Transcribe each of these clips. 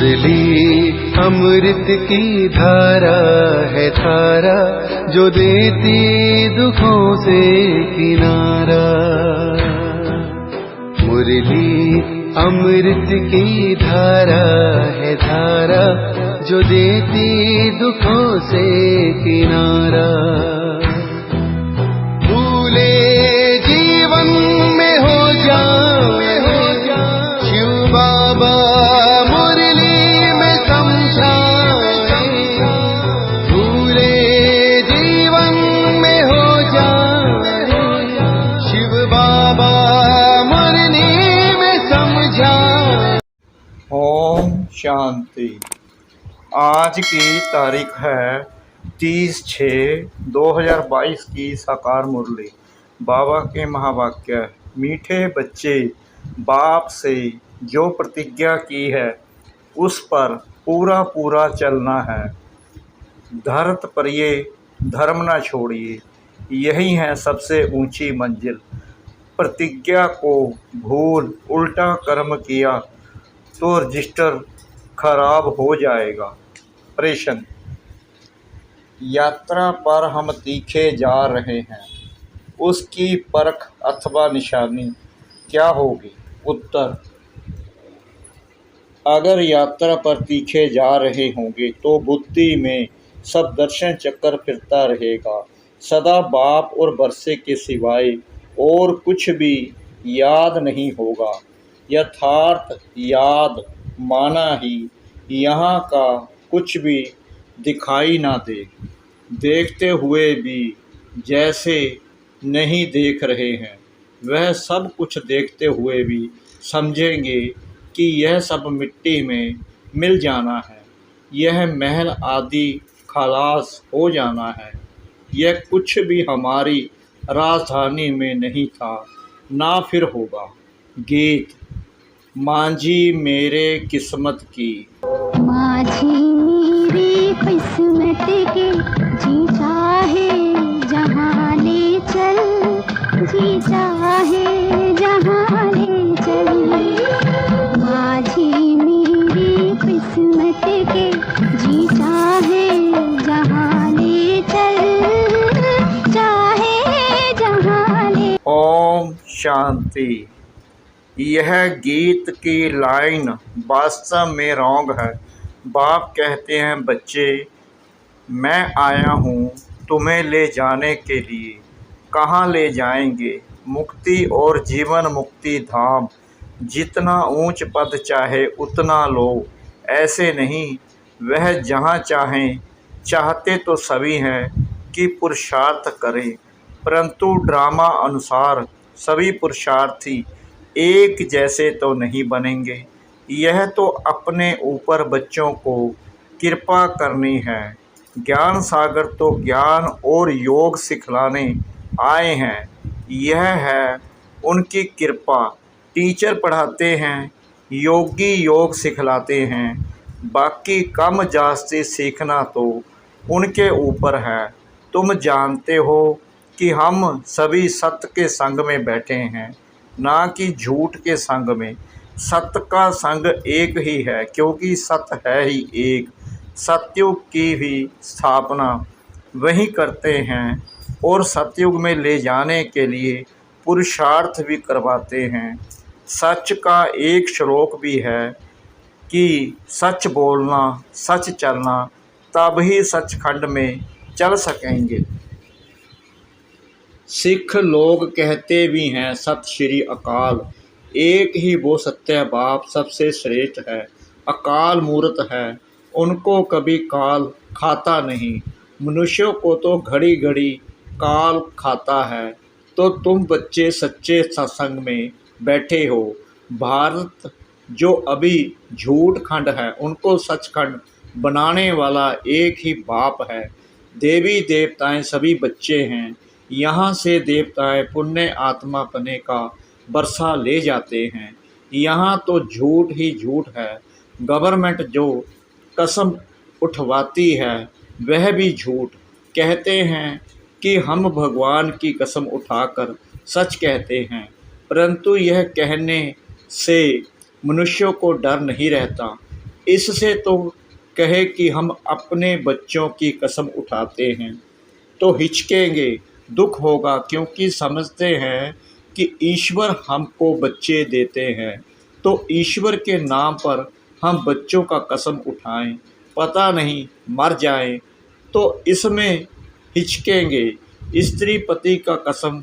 मुरली अमृत की धारा है धारा, जो देती दुखों से किनारा। मुरली अमृत की धारा है धारा, जो देती दुखों से किनारा। भूले जीवन में हो जाए शिव बाबा मुरली में समझाए। भूले जीवन में हो जाए शिव बाबा मुरली में समझाए। ओम शांति। आज की तारीख है 30/6/2022 की साकार मुरली। बाबा के महावाक्य। मीठे बच्चे, बाप से जो प्रतिज्ञा की है उस पर पूरा पूरा चलना है। धरत पर ये धर्म न छोड़िए, यही है सबसे ऊंची मंजिल। प्रतिज्ञा को भूल उल्टा कर्म किया तो रजिस्टर खराब हो जाएगा। प्रश्न: यात्रा पर हम तीखे जा रहे हैं, उसकी परख अथवा निशानी क्या होगी? उत्तर: अगर यात्रा पर तीखे जा रहे होंगे तो बुद्धि में सब दर्शन चक्कर फिरता रहेगा। सदा बाप और बरसे के सिवाय और कुछ भी याद नहीं होगा। यथार्थ याद माना ही यहाँ का कुछ भी दिखाई ना दे। देखते हुए भी जैसे नहीं देख रहे हैं, वह सब कुछ देखते हुए भी समझेंगे कि यह सब मिट्टी में मिल जाना है। यह महल आदि खलास हो जाना है। यह कुछ भी हमारी राजधानी में नहीं था, ना फिर होगा। गीत। मांझी मेरे किस्मत की। माझी मेरी किस्मत के, जी चाहे जहाँ ले चल, जी चाहे जहाँ ले चल। माझी मेरी किस्मत के, जी चाहे जहाँ ले चल, चाहे जहाँ ले। ओम शांति। यह गीत की लाइन वास्तव में रॉन्ग है। बाप कहते हैं, बच्चे मैं आया हूँ तुम्हें ले जाने के लिए। कहाँ ले जाएंगे? मुक्ति और जीवन मुक्ति धाम। जितना ऊंच पद चाहे उतना लो, ऐसे नहीं। वह जहाँ चाहें, चाहते तो सभी हैं कि पुरुषार्थ करें, परंतु ड्रामा अनुसार सभी पुरुषार्थी एक जैसे तो नहीं बनेंगे। यह तो अपने ऊपर बच्चों को कृपा करनी है। ज्ञान सागर तो ज्ञान और योग सिखलाने आए हैं। यह है उनकी कृपा। टीचर पढ़ाते हैं, योगी योग सिखलाते हैं। बाकी कम जास्ती सीखना तो उनके ऊपर है। तुम जानते हो कि हम सभी सत्य के संग में बैठे हैं, ना कि झूठ के संग में। सत्य का संग एक ही है, क्योंकि सत्य है ही एक। सतयुग की भी स्थापना वही करते हैं और सतयुग में ले जाने के लिए पुरुषार्थ भी करवाते हैं। सच का एक श्लोक भी है कि सच बोलना, सच चलना, तब ही सचखंड में चल सकेंगे। सिख लोग कहते भी हैं सत श्री अकाल। एक ही वो सत्य बाप सबसे श्रेष्ठ है। अकाल मूर्त है, उनको कभी काल खाता नहीं। मनुष्यों को तो घड़ी घड़ी काल खाता है। तो तुम बच्चे सच्चे सत्संग में बैठे हो। भारत जो अभी झूठ खंड है, उनको सचखंड बनाने वाला एक ही बाप है। देवी देवताएं सभी बच्चे हैं। यहाँ से देवताएं पुण्य आत्मा पने का बरसा ले जाते हैं। यहाँ तो झूठ ही झूठ है। गवर्नमेंट जो कसम उठवाती है वह भी झूठ। कहते हैं कि हम भगवान की कसम उठाकर सच कहते हैं, परंतु यह कहने से मनुष्यों को डर नहीं रहता। इससे तो कहे कि हम अपने बच्चों की कसम उठाते हैं तो हिचकेंगे, दुख होगा, क्योंकि समझते हैं कि ईश्वर हमको बच्चे देते हैं, तो ईश्वर के नाम पर हम बच्चों का कसम उठाएं, पता नहीं मर जाएं तो इसमें हिचकेंगे। स्त्री पति का कसम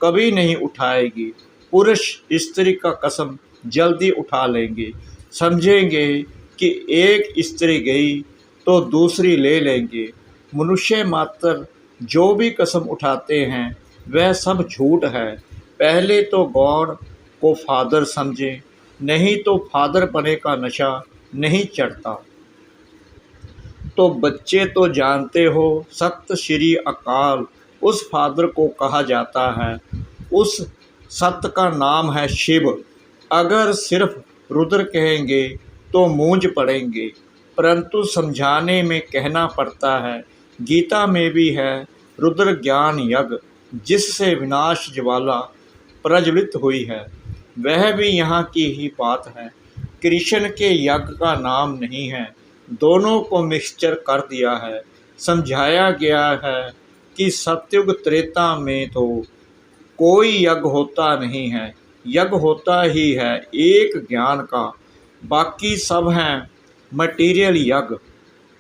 कभी नहीं उठाएगी, पुरुष स्त्री का कसम जल्दी उठा लेंगे, समझेंगे कि एक स्त्री गई तो दूसरी ले लेंगे। मनुष्य मात्र जो भी कसम उठाते हैं वह सब झूठ है। पहले तो गॉड को फादर समझें, नहीं तो फादर बने का नशा नहीं चढ़ता। तो बच्चे तो जानते हो, सख्त श्री अकाल उस फादर को कहा जाता है। उस सत्य का नाम है शिव। अगर सिर्फ रुद्र कहेंगे तो मूंझ पड़ेंगे, परंतु समझाने में कहना पड़ता है। गीता में भी है रुद्र ज्ञान यज्ञ, जिससे विनाश ज्वाला प्रज्वलित हुई है, वह भी यहाँ की ही बात है। कृष्ण के यज्ञ का नाम नहीं है, दोनों को मिक्सचर कर दिया है। समझाया गया है कि सतयुग त्रेता में तो कोई यज्ञ होता नहीं है, यज्ञ होता ही है एक ज्ञान का, बाकी सब हैं मटीरियल यज्ञ।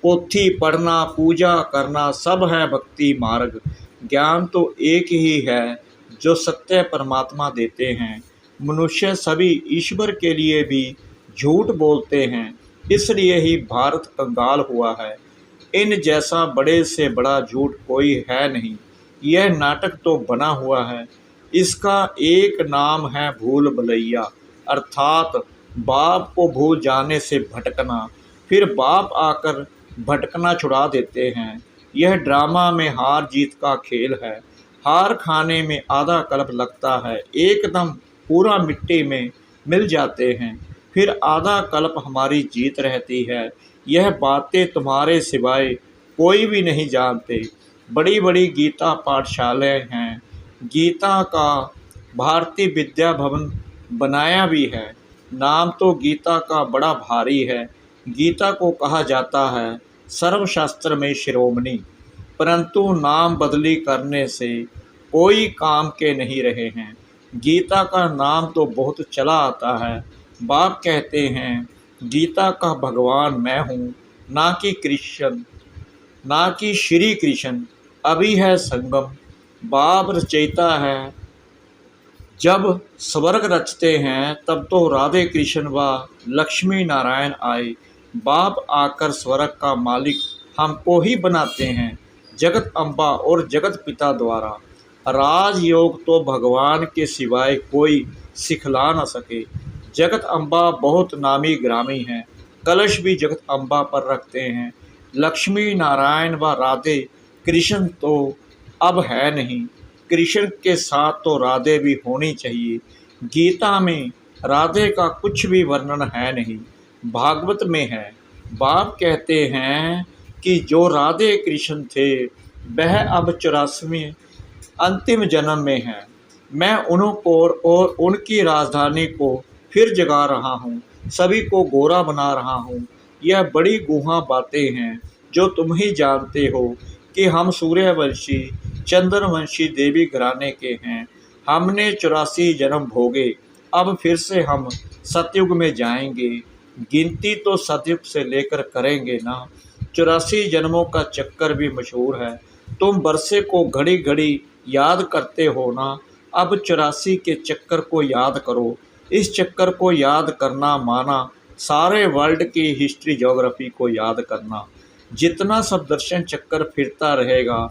पोथी पढ़ना, पूजा करना सब है भक्ति मार्ग। ज्ञान तो एक ही है जो सत्य परमात्मा देते हैं। मनुष्य सभी ईश्वर के लिए भी झूठ बोलते हैं, इसलिए ही भारत कंगाल हुआ है। इन जैसा बड़े से बड़ा झूठ कोई है नहीं। यह नाटक तो बना हुआ है, इसका एक नाम है भूल भुलैया, अर्थात बाप को भूल जाने से भटकना, फिर बाप आकर भटकना छुड़ा देते हैं। यह ड्रामा में हार जीत का खेल है। हार खाने में आधा कल्प लगता है, एकदम पूरा मिट्टी में मिल जाते हैं, फिर आधा कल्प हमारी जीत रहती है। यह बातें तुम्हारे सिवाय कोई भी नहीं जानते। बड़ी बड़ी गीता पाठशालाएं हैं, गीता का भारतीय विद्या भवन बनाया भी है। नाम तो गीता का बड़ा भारी है। गीता को कहा जाता है सर्वशास्त्र में शिरोमणि, परंतु नाम बदली करने से कोई काम के नहीं रहे हैं। गीता का नाम तो बहुत चला आता है। बाप कहते हैं गीता का भगवान मैं हूँ, ना कि कृष्ण, ना कि श्री कृष्ण। अभी है संगम, बाप रचयिता है। जब स्वर्ग रचते हैं तब तो राधे कृष्ण व लक्ष्मी नारायण आए। बाप आकर स्वर्ग का मालिक हमको ही बनाते हैं, जगत अम्बा और जगत पिता द्वारा। राजयोग तो भगवान के सिवाय कोई सिखला न सके। जगत अम्बा बहुत नामी ग्रामी हैं, कलश भी जगत अम्बा पर रखते हैं। लक्ष्मी नारायण व राधे कृष्ण तो अब है नहीं, कृष्ण के साथ तो राधे भी होनी चाहिए। गीता में राधे का कुछ भी वर्णन है नहीं, भागवत में है। बाप कहते हैं कि जो राधे कृष्ण थे वह अब 84वें अंतिम जन्म में है। मैं उनको और उनकी राजधानी को फिर जगा रहा हूँ, सभी को गोरा बना रहा हूँ। यह बड़ी गुहा बातें हैं जो तुम ही जानते हो कि हम सूर्यवंशी चंद्रवंशी देवी घराने के हैं। हमने 84 जन्म भोगे, अब फिर से हम सतयुग में जाएंगे। गिनती तो सतयुग से लेकर करेंगे ना। 84 जन्मों का चक्कर भी मशहूर है। तुम बरसे को घड़ी घड़ी याद करते हो ना, अब 84 के चक्कर को याद करो। इस चक्कर को याद करना माना सारे वर्ल्ड की हिस्ट्री ज्योग्राफी को याद करना। जितना सब दर्शन चक्कर फिरता रहेगा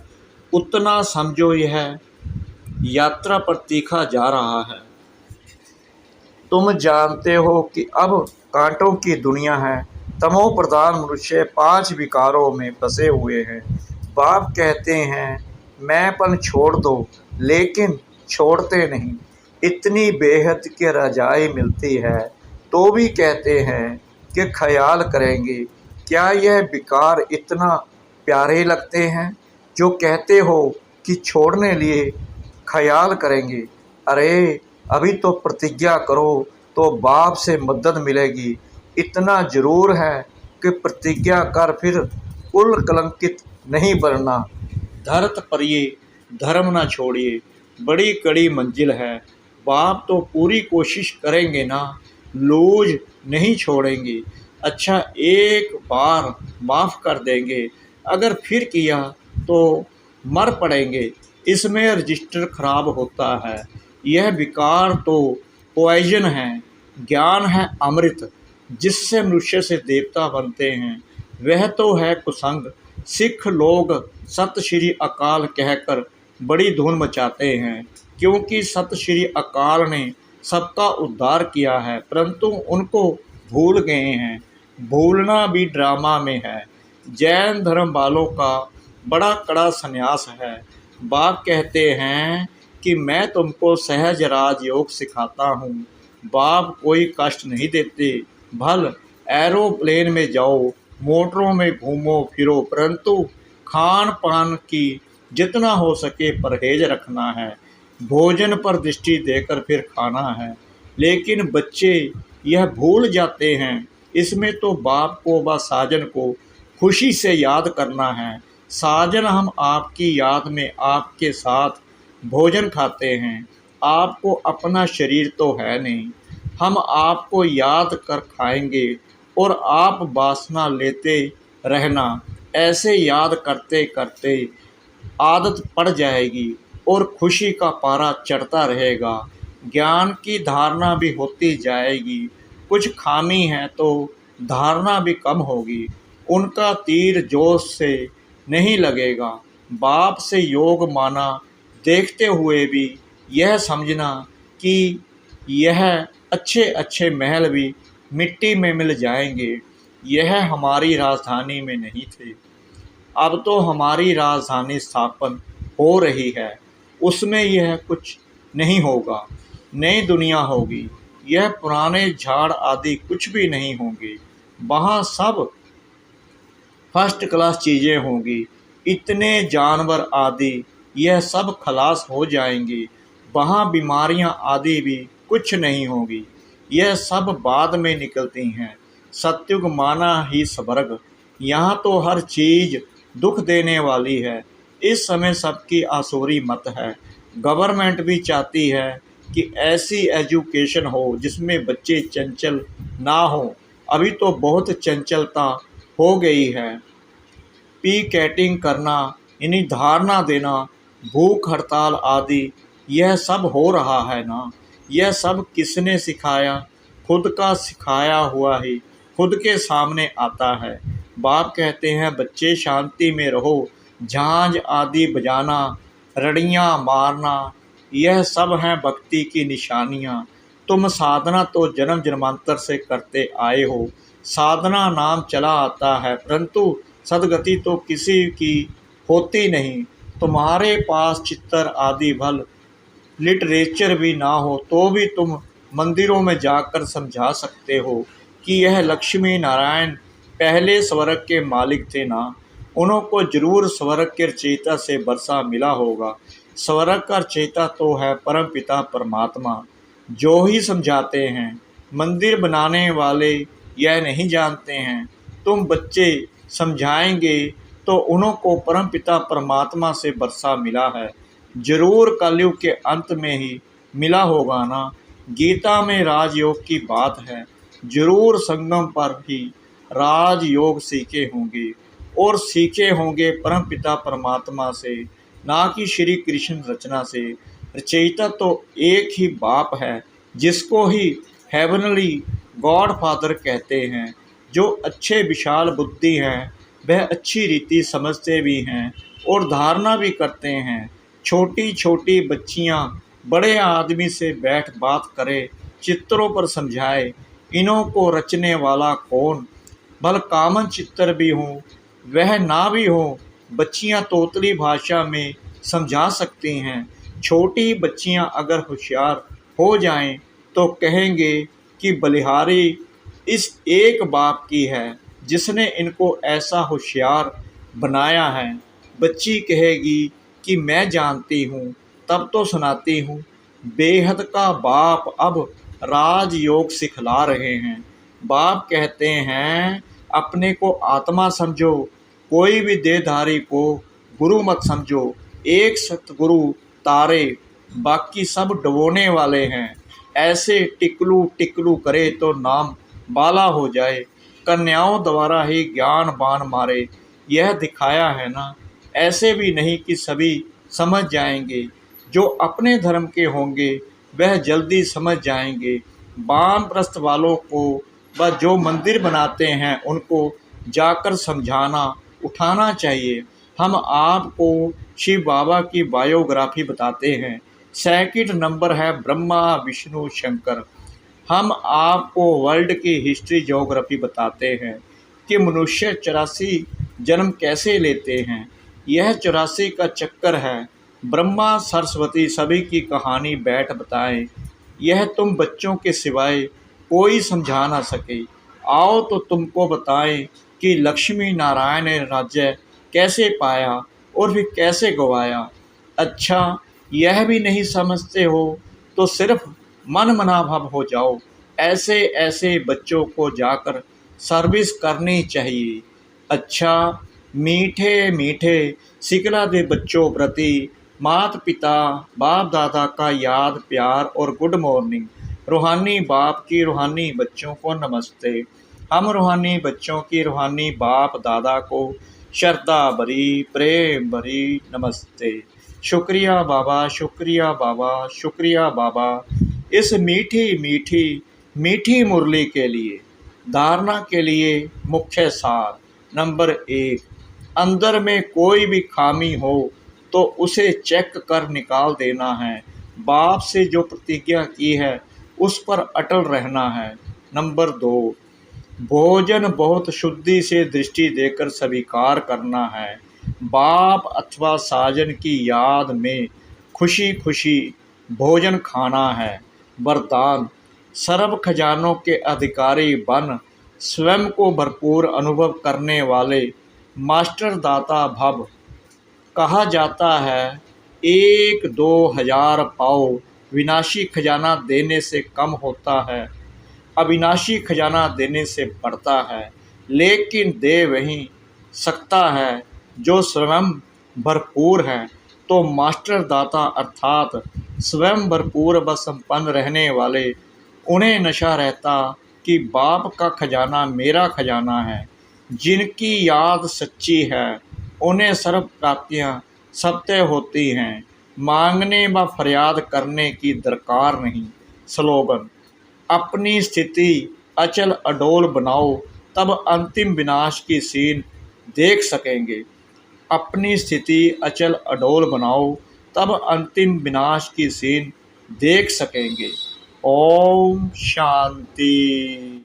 उतना समझो यह यात्रा पर तीखा जा रहा है। तुम जानते हो कि अब कांटों की दुनिया है। तमो प्रधान मनुष्य 5 विकारों में फंसे हुए हैं। बाप कहते हैं मैंपन छोड़ दो, लेकिन छोड़ते नहीं। इतनी बेहद के रजाई मिलती है तो भी कहते हैं कि ख्याल करेंगे। क्या यह विकार इतना प्यारे लगते हैं जो कहते हो कि छोड़ने लिए ख्याल करेंगे? अरे अभी तो प्रतिज्ञा करो तो बाप से मदद मिलेगी। इतना जरूर है कि प्रतिज्ञा कर फिर कुल कलंकित नहीं बनना। धरत पर ये धर्म ना छोड़िए, बड़ी कड़ी मंजिल है। बाप तो पूरी कोशिश करेंगे ना, लूज नहीं छोड़ेंगे। अच्छा एक बार माफ़ कर देंगे, अगर फिर किया तो मर पड़ेंगे। इसमें रजिस्टर खराब होता है। यह विकार तो पॉइजन है। ज्ञान है अमृत, जिससे मनुष्य से देवता बनते हैं। वह तो है कुसंग। सिख लोग सत श्री अकाल कहकर बड़ी धूम मचाते हैं, क्योंकि सत श्री अकाल ने सबका उद्धार किया है, परंतु उनको भूल गए हैं। भूलना भी ड्रामा में है। जैन धर्म वालों का बड़ा कड़ा संन्यास है। बाप कहते हैं कि मैं तुमको सहज राजयोग सिखाता हूँ। बाप कोई कष्ट नहीं देते। भल एरोप्लेन में जाओ, मोटरों में घूमो फिरो, परंतु खान पान की जितना हो सके परहेज रखना है। भोजन पर दृष्टि देकर फिर खाना है। लेकिन बच्चे यह भूल जाते हैं। इसमें तो बाप को व साजन को खुशी से याद करना है। साजन हम आपकी याद में आपके साथ भोजन खाते हैं। आपको अपना शरीर तो है नहीं, हम आपको याद कर खाएंगे और आप वासना लेते रहना। ऐसे याद करते करते आदत पड़ जाएगी और खुशी का पारा चढ़ता रहेगा। ज्ञान की धारणा भी होती जाएगी। कुछ खामी है तो धारणा भी कम होगी। उनका तीर जोश से नहीं लगेगा। बाप से योग माना देखते हुए भी यह समझना कि यह अच्छे अच्छे महल भी मिट्टी में मिल जाएंगे। यह हमारी राजधानी में नहीं थे, अब तो हमारी राजधानी स्थापन हो रही है। उसमें यह कुछ नहीं होगा, नई दुनिया होगी। यह पुराने झाड़ आदि कुछ भी नहीं होंगे। वहाँ सब फर्स्ट क्लास चीज़ें होंगी। इतने जानवर आदि यह सब खलास हो जाएंगे। वहाँ बीमारियाँ आदि भी कुछ नहीं होगी। यह सब बाद में निकलती हैं। सत्युग माना ही स्वर्ग। यहाँ तो हर चीज़ दुख देने वाली है। इस समय सबकी आसुरी मत है। गवर्नमेंट भी चाहती है कि ऐसी एजुकेशन हो जिसमें बच्चे चंचल ना हो। अभी तो बहुत चंचलता हो गई है। पिकेटिंग करना, यानी धारणा देना, भूख हड़ताल आदि यह सब हो रहा है ना। यह सब किसने सिखाया? खुद का सिखाया हुआ ही खुद के सामने आता है। बाप कहते हैं बच्चे शांति में रहो। झांझ आदि बजाना, रड़ियाँ मारना, यह सब हैं भक्ति की निशानियाँ। तुम साधना तो जन्म जन्मांतर से करते आए हो। साधना नाम चला आता है, परंतु सदगति तो किसी की होती नहीं। तुम्हारे पास चित्तर आदि भल लिटरेचर भी ना हो तो भी तुम मंदिरों में जाकर समझा सकते हो कि यह लक्ष्मी नारायण पहले स्वर्ग के मालिक थे ना। उनको जरूर स्वर्ग के रचयिता से वर्षा मिला होगा। स्वर्ग का रचयिता तो है परम पिता परमात्मा, जो ही समझाते हैं। मंदिर बनाने वाले यह नहीं जानते हैं। तुम बच्चे समझाएंगे तो उनको परम पिता परमात्मा से वर्षा मिला है। जरूर कलयुग के अंत में ही मिला होगा ना। गीता में राजयोग की बात है। जरूर संगम पर ही राजयोग सीखे होंगे और सीखे होंगे परम पिता परमात्मा से, ना कि श्री कृष्ण रचना से। रचयिता तो एक ही बाप है, जिसको ही हेवनली गॉड फादर कहते हैं। जो अच्छे विशाल बुद्धि हैं, वह अच्छी रीति समझते भी हैं और धारणा भी करते हैं। छोटी छोटी बच्चियां बड़े आदमी से बैठ बात करे, चित्रों पर समझाए। इन्हों को रचने वाला कौन? भल कामन चित्र भी हों, वह ना भी हो, बच्चियां तोतली भाषा में समझा सकती हैं। छोटी बच्चियां अगर होशियार हो जाएं तो कहेंगे कि बलिहारी इस एक बाप की है जिसने इनको ऐसा होशियार बनाया है। बच्ची कहेगी कि मैं जानती हूँ, तब तो सुनाती हूँ। बेहद का बाप अब राजयोग सिखला रहे हैं। बाप कहते हैं अपने को आत्मा समझो, कोई भी देहधारी को गुरु मत समझो। एक सतगुरु तारे, बाकी सब डुबोने वाले हैं। ऐसे टिकलू टिकलू करे तो नाम बाला हो जाए। कन्याओं द्वारा ही ज्ञान बाण मारे, यह दिखाया है ना। ऐसे भी नहीं कि सभी समझ जाएंगे, जो अपने धर्म के होंगे वह जल्दी समझ जाएंगे। वानप्रस्थ वालों को व जो मंदिर बनाते हैं उनको जाकर समझाना उठाना चाहिए। हम आपको शिव बाबा की बायोग्राफी बताते हैं। सेकंड नंबर है ब्रह्मा विष्णु शंकर। हम आपको वर्ल्ड की हिस्ट्री ज्योग्राफी बताते हैं कि मनुष्य 84 जन्म कैसे लेते हैं। यह 84 का चक्कर है। ब्रह्मा सरस्वती सभी की कहानी बैठ बताएं, यह तुम बच्चों के सिवाय कोई समझा ना सके। आओ तो तुमको बताएं कि लक्ष्मी नारायण ने राज्य कैसे पाया और फिर कैसे गवाया। अच्छा, यह भी नहीं समझते हो तो सिर्फ मन मनाभव हो जाओ। ऐसे ऐसे बच्चों को जाकर सर्विस करनी चाहिए। अच्छा, मीठे मीठे सिखला दे बच्चों प्रति माता पिता बाप दादा का याद प्यार और गुड मॉर्निंग। रूहानी बाप की रूहानी बच्चों को नमस्ते। हम रूहानी बच्चों की रूहानी बाप दादा को श्रद्धा भरी प्रेम भरी नमस्ते। शुक्रिया बाबा, शुक्रिया बाबा, शुक्रिया बाबा, इस मीठी मीठी मीठी मुरली के लिए। धारणा के लिए मुख्य सार। नंबर 1, अंदर में कोई भी खामी हो तो उसे चेक कर निकाल देना है। बाप से जो प्रतिज्ञा की है उस पर अटल रहना है। नंबर 2, भोजन बहुत शुद्धि से दृष्टि देकर स्वीकार करना है। बाप अथवा साजन की याद में खुशी खुशी भोजन खाना है। वरदान, सर्व खजानों के अधिकारी बन स्वयं को भरपूर अनुभव करने वाले मास्टर दाता भव। कहा जाता है 1-2 हजार पाओ विनाशी खजाना देने से कम होता है, अविनाशी खजाना देने से बढ़ता है। लेकिन दे वही सकता है जो स्वयं भरपूर है। तो मास्टर दाता अर्थात स्वयं भरपूर व संपन्न रहने वाले, उन्हें नशा रहता कि बाप का खजाना मेरा खजाना है। जिनकी याद सच्ची है उन्हें सर्व प्राप्तियाँ सत्य होती हैं। मांगने व फरियाद करने की दरकार नहीं। स्लोगन, अपनी स्थिति अचल अडोल बनाओ तब अंतिम विनाश की सीन देख सकेंगे। अपनी स्थिति अचल अडोल बनाओ तब अंतिम विनाश की सीन देख सकेंगे। ओम शांति।